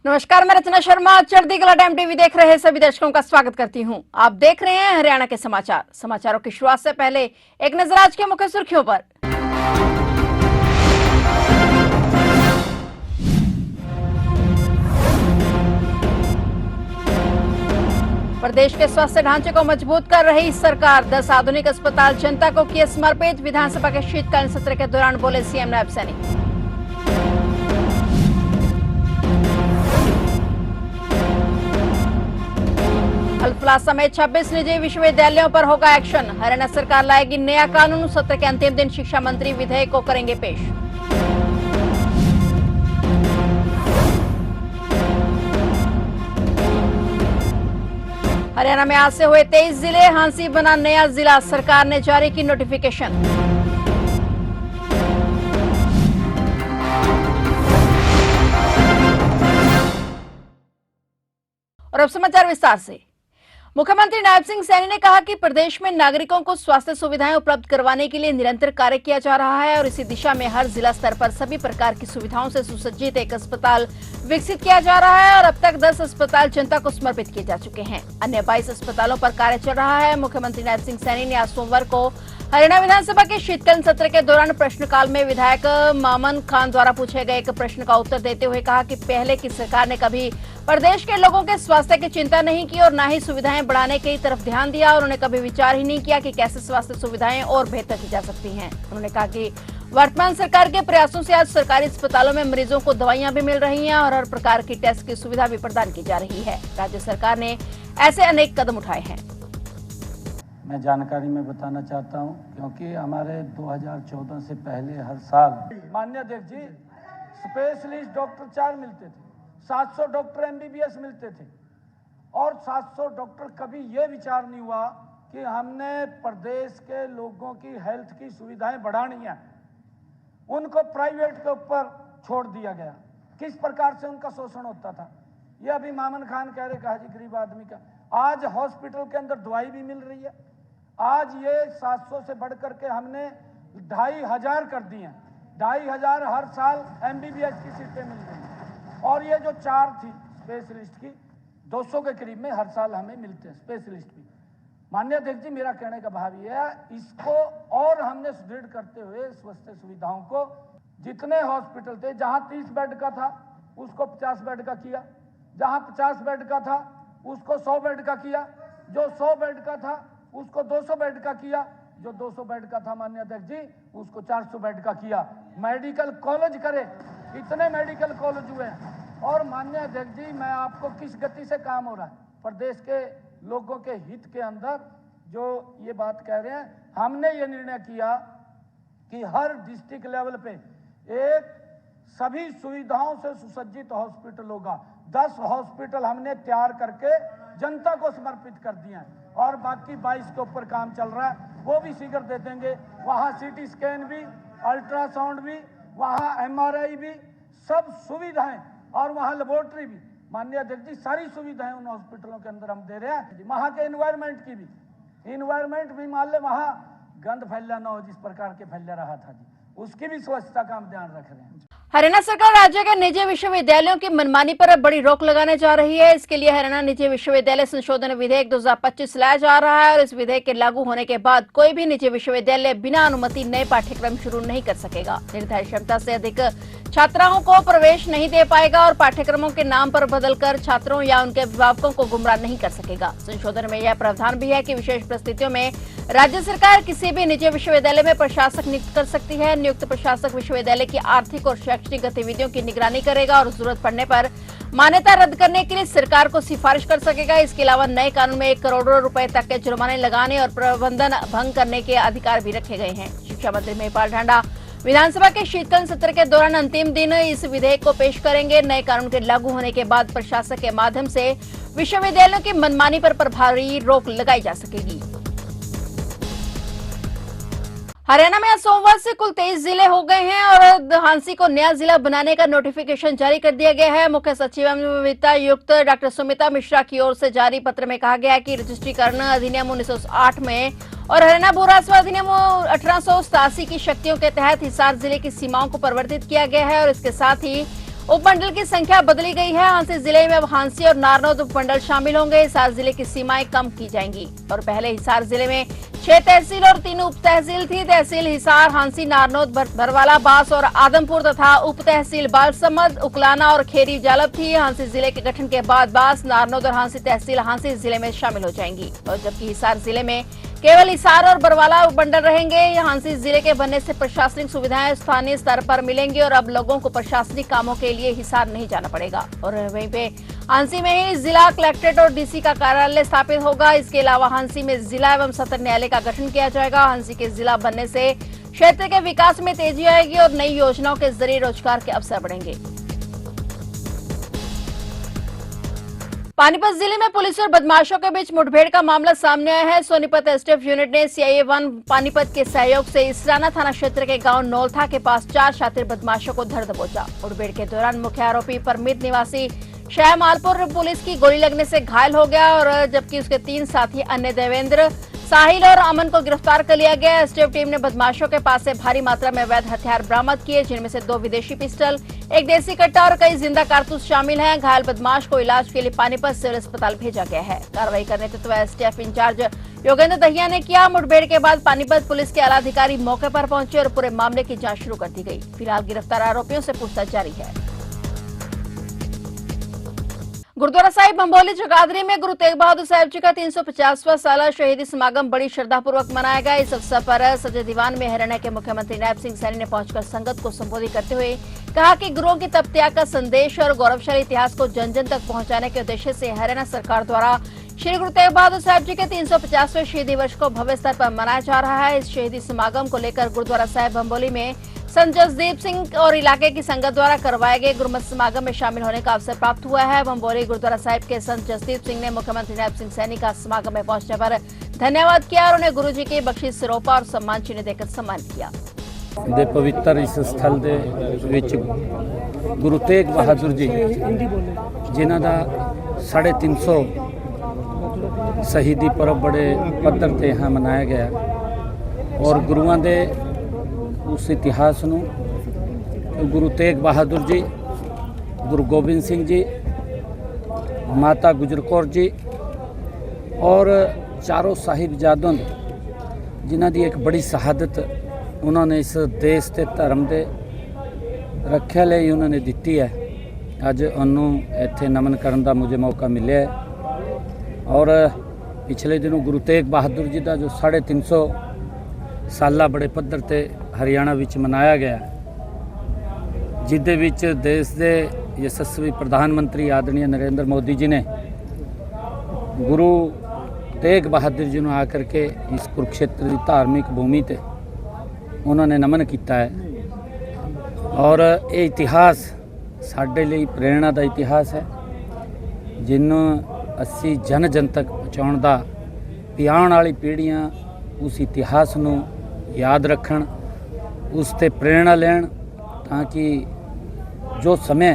नमस्कार, मैं रचना शर्मा। चढ़ती कला टाइम टीवी देख रहे सभी दर्शकों का स्वागत करती हूं। आप देख रहे हैं हरियाणा के समाचार। समाचारों की शुरुआत से पहले एक नजर आज के मुख्य सुर्खियों पर। प्रदेश के स्वास्थ्य ढांचे को मजबूत कर रही सरकार। 10 आधुनिक अस्पताल जनता को किए समर्पित। विधानसभा के शीतकालीन सत्र के दौरान बोले सीएम नायब सैनी। अल्फला समेत 26 निजी विश्वविद्यालयों पर होगा एक्शन। हरियाणा सरकार लाएगी नया कानून। सत्र के अंतिम दिन शिक्षा मंत्री विधेयक को करेंगे पेश। हरियाणा में आज से हुए 23 जिले। हांसी बना नया जिला। सरकार ने जारी की नोटिफिकेशन। और अब समाचार विस्तार से। मुख्यमंत्री नायब सिंह सैनी ने कहा कि प्रदेश में नागरिकों को स्वास्थ्य सुविधाएं उपलब्ध करवाने के लिए निरंतर कार्य किया जा रहा है और इसी दिशा में हर जिला स्तर पर सभी प्रकार की सुविधाओं से सुसज्जित एक अस्पताल विकसित किया जा रहा है और अब तक 10 अस्पताल जनता को समर्पित किए जा चुके हैं। अन्य 22 अस्पतालों पर कार्य चल रहा है। मुख्यमंत्री नायब सिंह सैनी ने आज सोमवार को हरियाणा विधानसभा के शीतकालीन सत्र के दौरान प्रश्नकाल में विधायक मामन खान द्वारा पूछे गए एक प्रश्न का उत्तर देते हुए कहा कि पहले की सरकार ने कभी प्रदेश के लोगों के स्वास्थ्य की चिंता नहीं की और न ही सुविधाएं बढ़ाने की तरफ ध्यान दिया और उन्होंने कभी विचार ही नहीं किया कि कैसे स्वास्थ्य सुविधाएं और बेहतर की जा सकती हैं। उन्होंने कहा कि वर्तमान सरकार के प्रयासों से आज सरकारी अस्पतालों में मरीजों को दवाइयां भी मिल रही हैं और हर प्रकार की टेस्ट की सुविधा भी प्रदान की जा रही है। राज्य सरकार ने ऐसे अनेक कदम उठाए हैं। मैं जानकारी में बताना चाहता हूं क्योंकि हमारे 2014 से पहले हर साल माननीय अध्यक्ष जी स्पेशलिस्ट डॉक्टर 4 मिलते थे, 700 डॉक्टर एमबीबीएस मिलते थे और 700 डॉक्टर। कभी ये विचार नहीं हुआ कि हमने प्रदेश के लोगों की हेल्थ की सुविधाएं बढ़ानी है, उनको प्राइवेट के ऊपर छोड़ दिया गया। किस प्रकार से उनका शोषण होता था ये अभी मामन खान कह रहे, कहा जी गरीब आदमी का। आज हॉस्पिटल के अंदर दवाई भी मिल रही है। आज ये 700 से बढ़ करके हमने 2500 कर दी हैं। 2500 हर साल एमबीबीएस की सीटें मिल रही हैं और ये जो 4 थी स्पेशलिस्ट की 200 के करीब में हर साल हमें मिलते हैं स्पेशलिस्ट भी। माननीय अध्यक्ष जी मेरा कहने का भाव ये है, इसको और हमने सुदृढ़ करते हुए स्वास्थ्य सुविधाओं को जितने हॉस्पिटल थे, जहां 30 बेड का था उसको 50 बेड का किया, जहां 50 बेड का था उसको 100 बेड का किया, जो 100 बेड का था उसको 200 बेड का किया, जो 200 बेड का था माननीय अध्यक्ष जी उसको 400 बेड का किया। मेडिकल कॉलेज करे, इतने मेडिकल कॉलेज हुए हैं। और माननीय अध्यक्ष जी मैं आपको किस गति से काम हो रहा है प्रदेश के लोगों के हित के अंदर जो ये बात कह रहे हैं, हमने ये निर्णय किया कि हर डिस्ट्रिक्ट लेवल पे एक सभी सुविधाओं से सुसज्जित हॉस्पिटल होगा। 10 हॉस्पिटल हमने तैयार करके जनता को समर्पित कर दिए हैं और बाकी 22 के ऊपर काम चल रहा है, वो भी शीघ्र दे देंगे। वहाँ सीटी स्कैन भी, अल्ट्रासाउंड भी, वहाँ एमआरआई भी, सब सुविधाएं और वहाँ लेबोरेटरी भी। माननीय अध्यक्ष जी सारी सुविधाएं उन हॉस्पिटलों के अंदर हम दे रहे हैं। वहाँ के एनवायरमेंट की भी, एनवायरमेंट भी मान ले वहाँ गंद फैला ना हो जिस प्रकार के फैल रहा था जी, उसकी भी स्वच्छता का हम ध्यान रख रहे हैं। हरियाणा सरकार राज्य के निजी विश्वविद्यालयों की मनमानी पर बड़ी रोक लगाने जा रही है। इसके लिए हरियाणा निजी विश्वविद्यालय संशोधन विधेयक 2025 लाया जा रहा है और इस विधेयक के लागू होने के बाद कोई भी निजी विश्वविद्यालय बिना अनुमति नए पाठ्यक्रम शुरू नहीं कर सकेगा। निर्धारित क्षमता से अधिक छात्राओं को प्रवेश नहीं दे पाएगा और पाठ्यक्रमों के नाम पर बदलकर छात्रों या उनके अभिभावकों को गुमराह नहीं कर सकेगा। संशोधन में यह प्रावधान भी है कि विशेष परिस्थितियों में राज्य सरकार किसी भी निजी विश्वविद्यालय में प्रशासक नियुक्त कर सकती है। नियुक्त प्रशासक विश्वविद्यालय की आर्थिक और शैक्षणिक गतिविधियों की निगरानी करेगा और जरूरत पड़ने पर मान्यता रद्द करने के लिए सरकार को सिफारिश कर सकेगा। इसके अलावा नए कानून में 1 करोड़ रुपए तक के जुर्माने लगाने और प्रबंधन भंग करने के अधिकार भी रखे गए हैं। शिक्षा मंत्री महिपाल ढांडा विधानसभा के शीतकालीन सत्र के दौरान अंतिम दिन इस विधेयक को पेश करेंगे। नए कानून के लागू होने के बाद प्रशासक के माध्यम से विश्वविद्यालयों की मनमानी पर प्रभावी रोक लगाई जा सकेगी। हरियाणा में आज सोमवार से कुल 23 जिले हो गए हैं और हांसी को नया जिला बनाने का नोटिफिकेशन जारी कर दिया गया है। मुख्य सचिव एवं वित्त आयुक्त डॉक्टर सुमिता मिश्रा की ओर से जारी पत्र में कहा गया है कि रजिस्ट्रीकरण अधिनियम 1908 में और हरियाणा भू राजस्व अधिनियम 1887 की शक्तियों के तहत हिसार जिले की सीमाओं को परिवर्तित किया गया है और इसके साथ ही उपमंडल की संख्या बदली गई है। हांसी जिले में अब हांसी और नारनौद उपमंडल शामिल होंगे। हिसार जिले की सीमाएं कम की जाएंगी और पहले हिसार जिले में 6 तहसील और 3 उप तहसील थी। तहसील हिसार, हांसी, नारनौद, भरवाला, बास और आदमपुर तथा उप तहसील बालसमद, उकलाना और खेरी जालब थी। हांसी जिले के गठन के बाद बास, नारनौद और हांसी तहसील हांसी जिले में शामिल हो जाएंगी और जबकि हिसार जिले में केवल हिसार और बरवाला उपमंडल रहेंगे। हांसी जिले के बनने से प्रशासनिक सुविधाएं स्थानीय स्तर पर मिलेंगी और अब लोगों को प्रशासनिक कामों के लिए हिसार नहीं जाना पड़ेगा और वहीं पे हांसी में ही जिला कलेक्ट्रेट और डीसी का कार्यालय स्थापित होगा। इसके अलावा हांसी में जिला एवं सत्र न्यायालय का गठन किया जाएगा। हांसी के जिला बनने से क्षेत्र के विकास में तेजी आएगी और नई योजनाओं के जरिए रोजगार के अवसर बढ़ेंगे। पानीपत जिले में पुलिस और बदमाशों के बीच मुठभेड़ का मामला सामने आया है। सोनीपत एसटीएफ यूनिट ने सीआईए 1 पानीपत के सहयोग से इसराना थाना क्षेत्र के गांव नौलथा के पास 4 शातिर बदमाशों को धर दबोचा। मुठभेड़ के दौरान मुख्य आरोपी परमित निवासी शाहमालपुर पुलिस की गोली लगने से घायल हो गया और जबकि उसके 3 साथी अन्य देवेंद्र, साहिल और अमन को गिरफ्तार कर लिया गया। एसटीएफ टीम ने बदमाशों के पास से भारी मात्रा में अवैध हथियार बरामद किए, जिनमें से 2 विदेशी पिस्टल, 1 देसी कट्टा और कई जिंदा कारतूस शामिल हैं। घायल बदमाश को इलाज के लिए पानीपत सिविल अस्पताल भेजा गया है। कार्रवाई का नेतृत्व एसटीएफ इंचार्ज योगेंद्र दहिया ने किया। मुठभेड़ के बाद पानीपत पुलिस के आला अधिकारी मौके पर पहुंचे और पूरे मामले की जांच शुरू कर दी गई। फिलहाल गिरफ्तार आरोपियों से पूछताछ जारी है। गुरुद्वारा साहिब बंबोली जगाधरी में गुरु तेग बहादुर साहिब जी का 350वां साला शहीदी समागम बड़ी श्रद्धापूर्वक मनाया गया। इस अवसर पर सजय दीवान में हरियाणा के मुख्यमंत्री नायब सिंह सैनी ने पहुंचकर संगत को संबोधित करते हुए कहा कि गुरुओं की तप त्याग का संदेश और गौरवशाली इतिहास को जन जन तक पहुंचाने के उद्देश्य से हरियाणा सरकार द्वारा श्री गुरु तेग बहादुर साहिब जी के 350वें शहीदी वर्ष को भव्य स्तर पर मनाया जा रहा है। इस शहीदी समागम को लेकर गुरुद्वारा साहिब बंबोली में संत जसदीप सिंह और इलाके की संगत द्वारा करवाए गए गुरुमत समागम में शामिल होने का अवसर प्राप्त हुआ है। बंबोली गुरुद्वारा साहिब के संत जसदीप सिंह ने मुख्यमंत्री नायब सिंह सैनी का समागम में पहुंचने पर धन्यवाद किया और उन्हें गुरु जी की बख्शीश सिरोपा और सम्मान चिन्ह देकर सम्मान किया। ਦੇ ਪਵਿੱਤਰ ਇਸ ਸਥਲ ਦੇ ਵਿੱਚ ਗੁਰੂ ਤੇਗ ਬਹਾਦਰ ਜੀ ਜਿਨ੍ਹਾਂ ਦਾ 350 ਸ਼ਹੀਦੀ ਪਰਬ ਬੜੇ ਪੱਧਰ ਤੇ ਹਾਂ ਮਨਾਇਆ ਗਿਆ ਔਰ ਗੁਰੂਆਂ ਦੇ ਉਸ ਇਤਿਹਾਸ ਨੂੰ ਗੁਰੂ ਤੇਗ ਬਹਾਦਰ ਜੀ, ਗੁਰੂ ਗੋਬਿੰਦ ਸਿੰਘ ਜੀ, ਮਾਤਾ ਗੁਜਰ ਕੌਰ ਜੀ और चारों साहिबजादों जिन्हां दी एक बड़ी शहादत उन्होंने इस देश के धर्म के रक्षा लिए उन्होंने दी है। अज उन्होंने इत्थे नमन करने का मुझे मौका मिले और पिछले दिनों गुरु तेग बहादुर जी का जो 350 साला बड़े पद्धर ते हरियाणा विच मनाया गया, जिदे विच देश के यशस्वी प्रधानमंत्री आदरणीय नरेंद्र मोदी जी ने गुरु तेग बहादुर जी ने आकर के इस कुरुक्षेत्र की धार्मिक भूमि ते उन्होंने नमन किया है और ये इतिहास साढ़े लिए प्रेरणा का इतिहास है जिन्हों असी जन जन तक पहुँचाने का भी आने वाली पीढ़ियाँ उस इतिहास को याद रखन, उससे प्रेरणा लेन ताकि जो समय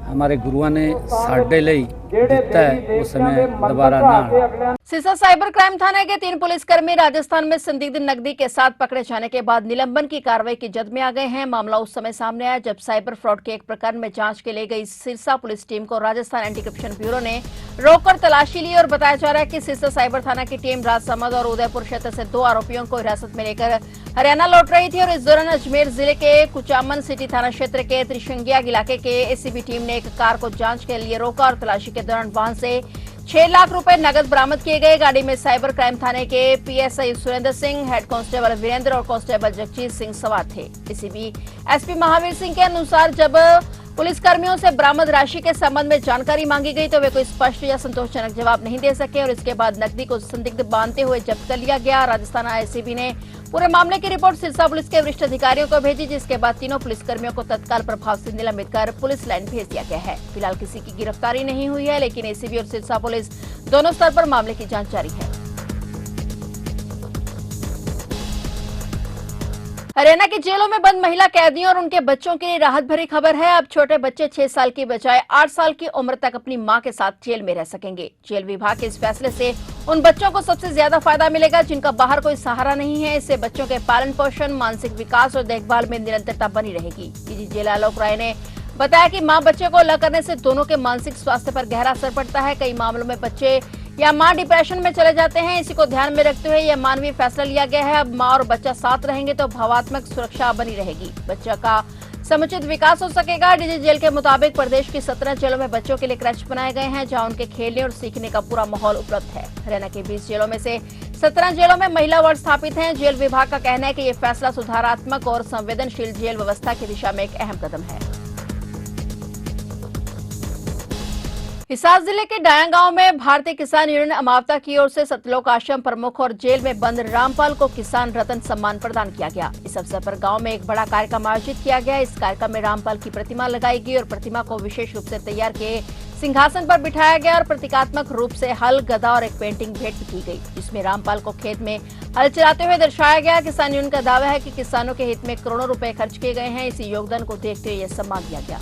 हमारे गुरुओं ने साढ़े लिए दिता है वो समय दोबारा ना आए। सिरसा साइबर क्राइम थाने के 3 पुलिसकर्मी राजस्थान में संदिग्ध नकदी के साथ पकड़े जाने के बाद निलंबन की कार्रवाई की जद में आ गए हैं। मामला उस समय सामने आया जब साइबर फ्रॉड के एक प्रकरण में जांच के लिए गई सिरसा पुलिस टीम को राजस्थान एंटी करप्शन ब्यूरो ने रोककर तलाशी ली और बताया जा रहा है कि सिरसा साइबर थाना की टीम राजसमंद और उदयपुर क्षेत्र से 2 आरोपियों को हिरासत में लेकर हरियाणा लौट रही थी और इस दौरान अजमेर जिले के कुचामन सिटी थाना क्षेत्र के त्रिशंगिया इलाके के एसीबी टीम ने एक कार को जांच के लिए रोका और तलाशी के दौरान वाहन से 6 लाख रुपए नगद बरामद किए गए। गाड़ी में साइबर क्राइम थाने के PSI Surendra Singh, head constable Virendra और कांस्टेबल जगजीत सिंह सवार थे। एसीबी एसपी महावीर सिंह के अनुसार जब पुलिसकर्मियों से बरामद राशि के संबंध में जानकारी मांगी गई तो वे कोई स्पष्ट या संतोषजनक जवाब नहीं दे सके और इसके बाद नकदी को संदिग्ध मानते हुए जब्त कर लिया गया। राजस्थान एसीबी ने पूरे मामले की रिपोर्ट सिरसा पुलिस के वरिष्ठ अधिकारियों को भेजी, जिसके बाद तीनों पुलिसकर्मियों को तत्काल प्रभाव से निलंबित कर पुलिस लाइन भेज दिया गया है। फिलहाल किसी की गिरफ्तारी नहीं हुई है, लेकिन एसीबी और सिरसा पुलिस दोनों स्तर पर मामले की जांच जारी है। हरियाणा की जेलों में बंद महिला कैदियों और उनके बच्चों के लिए राहत भरी खबर है। अब छोटे बच्चे 6 साल की बजाय 8 साल की उम्र तक अपनी मां के साथ जेल में रह सकेंगे। जेल विभाग के इस फैसले से उन बच्चों को सबसे ज्यादा फायदा मिलेगा जिनका बाहर कोई सहारा नहीं है। इससे बच्चों के पालन पोषण, मानसिक विकास और देखभाल में निरंतरता बनी रहेगी। डीजी जेल आलोक राय ने बताया कि मां बच्चे को अलग करने से दोनों के मानसिक स्वास्थ्य पर गहरा असर पड़ता है। कई मामलों में बच्चे या मां डिप्रेशन में चले जाते हैं। इसी को ध्यान में रखते हुए यह मानवीय फैसला लिया गया है। अब मां और बच्चा साथ रहेंगे तो भावात्मक सुरक्षा बनी रहेगी, बच्चा का समुचित विकास हो सकेगा। डीजी जेल के मुताबिक प्रदेश की 17 जेलों में बच्चों के लिए क्रैच बनाए गए हैं, जहां उनके खेलने और सीखने का पूरा माहौल उपलब्ध है। हरियाणा की 20 जेलों में से 17 जेलों में महिला वार्ड स्थापित हैं। जेल विभाग का कहना है कि ये फैसला सुधारात्मक और संवेदनशील जेल व्यवस्था की दिशा में एक अहम कदम है। हिसार जिले के डाया गांव में भारतीय किसान यूनियन अमावता की ओर से सतलोक आश्रम प्रमुख और जेल में बंद रामपाल को किसान रत्न सम्मान प्रदान किया गया। इस अवसर पर गांव में एक बड़ा कार्यक्रम आयोजित किया गया। इस कार्यक्रम में रामपाल की प्रतिमा लगाई गई और प्रतिमा को विशेष रूप से तैयार किए सिंहासन पर बिठाया गया और प्रतीकात्मक रूप से हल, गदा और एक पेंटिंग भेंट की गई, जिसमें रामपाल को खेत में हल चलाते हुए दर्शाया गया। किसान यूनियन का दावा है कि किसानों के हित में करोड़ों रुपए खर्च किए गए हैं। इसी योगदान को देखते हुए यह सम्मान दिया गया।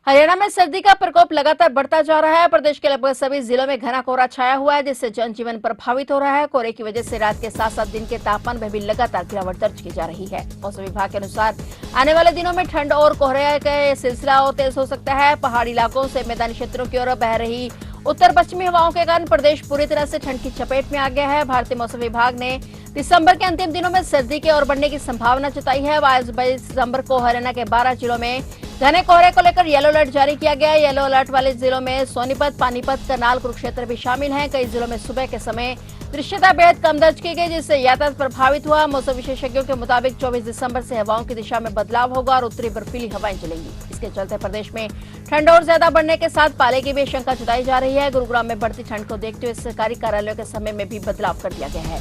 हरियाणा में सर्दी का प्रकोप लगातार बढ़ता जा रहा है। प्रदेश के लगभग सभी जिलों में घना कोहरा छाया हुआ है, जिससे जनजीवन प्रभावित हो रहा है। कोहरे की वजह से रात के साथ साथ दिन के तापमान में भी लगातार गिरावट दर्ज की जा रही है। मौसम विभाग के अनुसार आने वाले दिनों में ठंड और कोहरे का सिलसिला और तेज हो सकता है। पहाड़ी इलाकों से मैदानी क्षेत्रों की ओर बह रही उत्तर पश्चिमी हवाओं के कारण प्रदेश पूरी तरह से ठंड की चपेट में आ गया है। भारतीय मौसम विभाग ने दिसंबर के अंतिम दिनों में सर्दी के और बढ़ने की संभावना जताई है। 22 दिसंबर को हरियाणा के 12 जिलों में घने कोहरे को लेकर येलो अलर्ट जारी किया गया है। येलो अलर्ट वाले जिलों में सोनीपत, पानीपत, करनाल, कुरुक्षेत्र भी शामिल हैं। कई जिलों में सुबह के समय दृश्यता बेहद कम दर्ज की गई, जिससे यातायात प्रभावित हुआ। मौसम विशेषज्ञों के मुताबिक 24 दिसंबर से हवाओं की दिशा में बदलाव होगा और उत्तरी बर्फीली हवाएं चलेंगी। इसके चलते प्रदेश में ठंड और ज्यादा बढ़ने के साथ पाले की भी आशंका जताई जा रही है। गुरुग्राम में बढ़ती ठंड को देखते हुए सरकारी कार्यालयों के समय में भी बदलाव कर दिया गया है।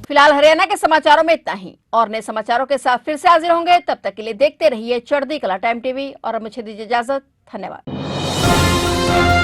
फिलहाल हरियाणा के समाचारों में इतना ही, और नए समाचारों के साथ फिर से हाजिर होंगे। तब तक के लिए देखते रहिए चढ़ती कला टाइम टीवी और अब मुझे दीजिए इजाजत। धन्यवाद।